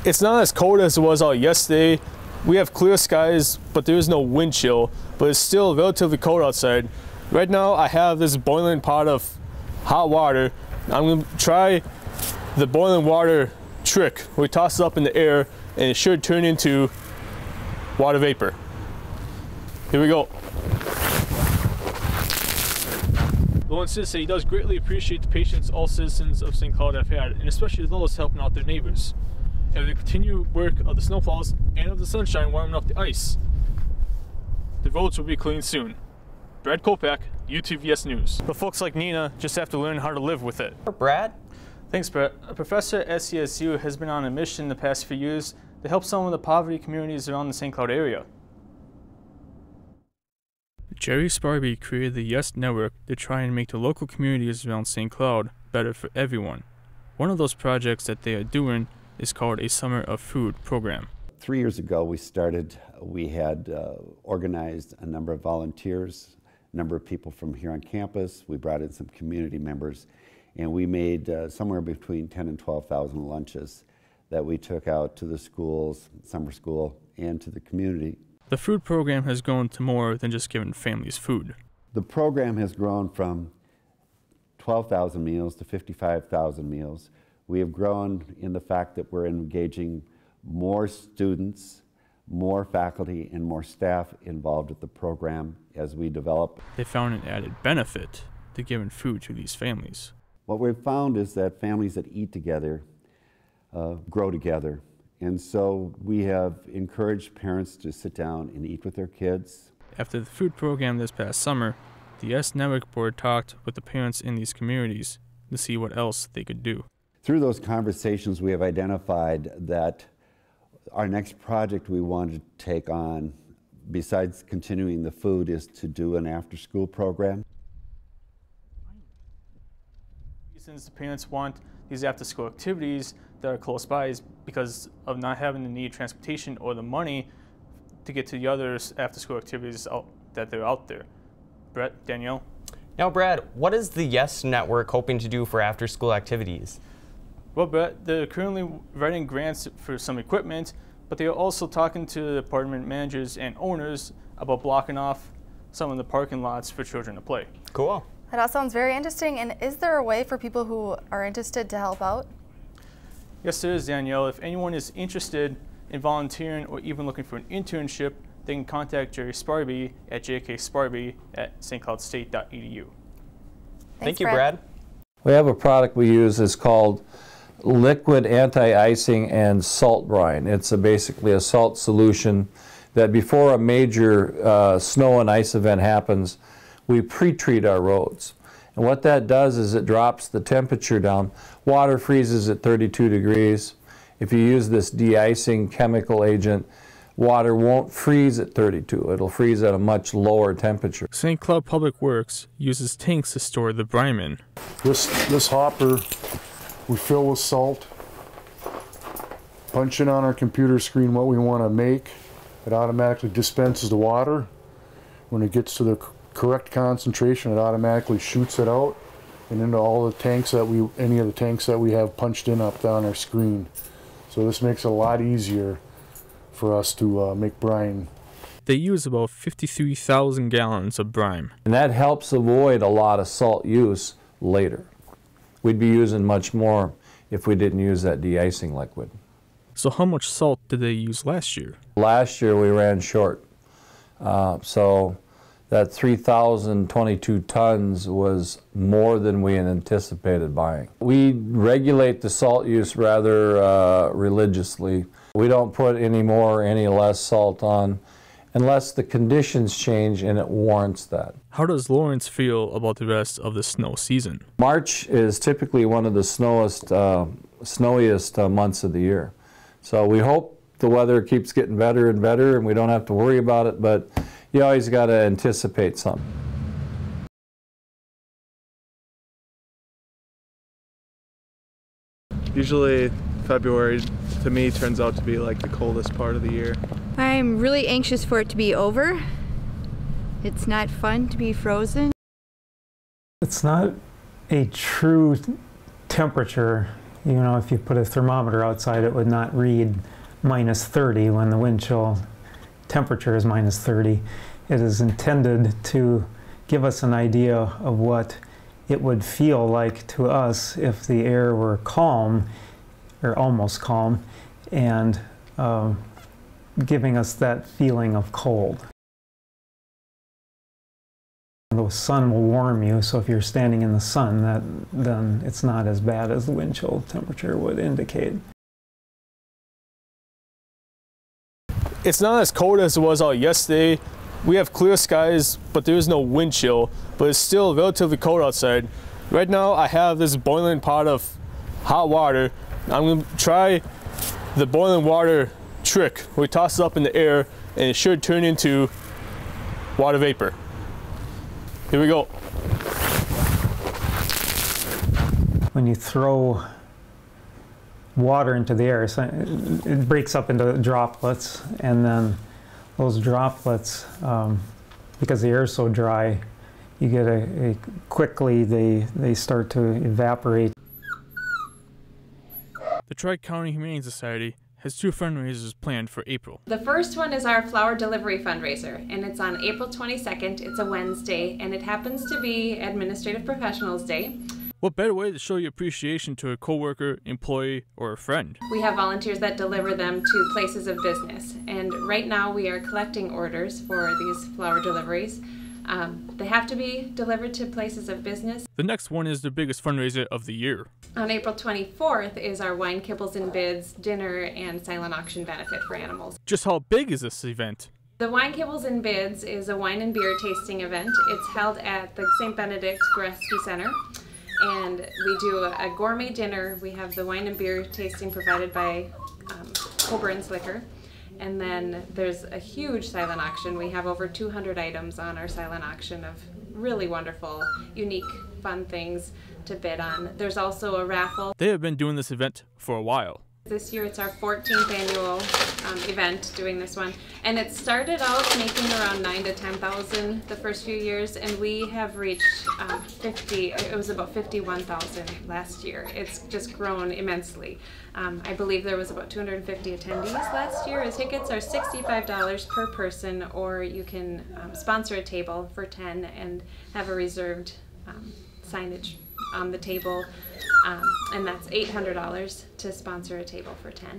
It's not as cold as it was out yesterday. We have clear skies, but there is no wind chill, but it's still relatively cold outside. Right now I have this boiling pot of hot water. I'm going to try the boiling water trick. We toss it up in the air and it should turn into water vapor. Here we go. Lawrence says he does greatly appreciate the patience all citizens of St. Cloud have had, and especially those helping out their neighbors. And with the continued work of the snowplows and of the sunshine warming up the ice, the roads will be clean soon. Brad Kolpack, UTVS News. But folks like Nina just have to learn how to live with it. Brad? Thanks, Brett. A professor at SCSU has been on a mission the past few years to help some of the poverty communities around the St. Cloud area. Jerry Sparby created the YES Network to try and make the local communities around St. Cloud better for everyone. One of those projects that they are doing is called a Summer of Food program. 3 years ago we had organized a number of volunteers, a number of people from here on campus. We brought in some community members, and we made somewhere between 10 and 12,000 lunches that we took out to the schools, summer school, and to the community. The food program has grown to more than just giving families food. The program has grown from 12,000 meals to 55,000 meals. We have grown in the fact that we're engaging more students, more faculty, and more staff involved with the program as we develop. They found an added benefit to giving food to these families. What we've found is that families that eat together grow together. And so we have encouraged parents to sit down and eat with their kids. After the food program this past summer, the YES Network Board talked with the parents in these communities to see what else they could do. Through those conversations, we have identified that our next project we want to take on, besides continuing the food, is to do an after-school program. Since the parents want these after-school activities that are close by is because of not having the need transportation or the money to get to the other after-school activities that they're out there. Brett, Danielle? Now, Brad, what is the YES Network hoping to do for after-school activities? Well, Brett, they're currently writing grants for some equipment, but they are also talking to the department managers and owners about blocking off some of the parking lots for children to play. Cool. That all sounds very interesting. And is there a way for people who are interested to help out? Yes, there is, Danielle. If anyone is interested in volunteering or even looking for an internship, they can contact Jerry Sparby at jksparby@stcloudstate.edu. Thank you, Brad. We have a product we use is called liquid anti-icing and salt brine. It's basically a salt solution that before a major snow and ice event happens, we pre-treat our roads. And what that does is it drops the temperature down. Water freezes at 32 degrees. If you use this de-icing chemical agent, water won't freeze at 32. It'll freeze at a much lower temperature. St. Cloud Public Works uses tanks to store the brine in. This hopper we fill with salt, punch in on our computer screen what we want to make. It automatically dispenses the water. When it gets to the correct concentration, it automatically shoots it out and into all the tanks that any of the tanks that we have punched in up on our screen. So this makes it a lot easier for us to make brine. They use about 53,000 gallons of brine. And that helps avoid a lot of salt use later. We'd be using much more if we didn't use that de-icing liquid. So how much salt did they use last year? Last year we ran short. So that 3,022 tons was more than we had anticipated buying. We regulate the salt use rather religiously. We don't put any more or any less salt on unless the conditions change and it warrants that. How does Lawrence feel about the rest of the snow season? March is typically one of the snowiest months of the year. So we hope the weather keeps getting better and better and we don't have to worry about it, but you always got to anticipate something. Usually February to me turns out to be like the coldest part of the year. I'm really anxious for it to be over. It's not fun to be frozen. It's not a true temperature You know, if you put a thermometer outside, it would not read -30 when the wind chill temperature is -30. It is intended to give us an idea of what it would feel like to us if the air were calm, or almost calm, and giving us that feeling of cold. The sun will warm you, so if you're standing in the sun, then it's not as bad as the wind chill temperature would indicate. It's not as cold as it was out yesterday. We have clear skies, but there is no wind chill, but it's still relatively cold outside. Right now I have this boiling pot of hot water. I'm going to try the boiling water trick. We toss it up in the air and it should turn into water vapor. Here we go. When you throw water into the air, it breaks up into droplets, and then those droplets, because the air is so dry, you get quickly they start to evaporate. The Tri-County Humane Society has 2 fundraisers planned for April. The first one is our flower delivery fundraiser, and it's on April 22nd. It's a Wednesday, and it happens to be Administrative Professionals Day. What better way to show your appreciation to a coworker, employee, or a friend? We have volunteers that deliver them to places of business, and right now we are collecting orders for these flower deliveries. They have to be delivered to places of business. The next one is the biggest fundraiser of the year. On April 24th is our Wine Kibbles and Bids dinner and silent auction benefit for animals. Just how big is this event? The Wine Kibbles and Bids is a wine and beer tasting event. It's held at the St. Benedict Goreski Center, and we do a gourmet dinner. We have the wine and beer tasting provided by Coburn's Liquor. And then there's a huge silent auction. We have over 200 items on our silent auction of really wonderful, unique, fun things to bid on. There's also a raffle. They have been doing this event for a while. This year it's our 14th annual event doing this one. And it started out making around 9,000 to 10,000 the first few years, and we have reached it was about 51,000 last year. It's just grown immensely. I believe there was about 250 attendees last year. The tickets are $65 per person, or you can sponsor a table for $10 and have a reserved signage on the table, and that's $800 to sponsor a table for $10.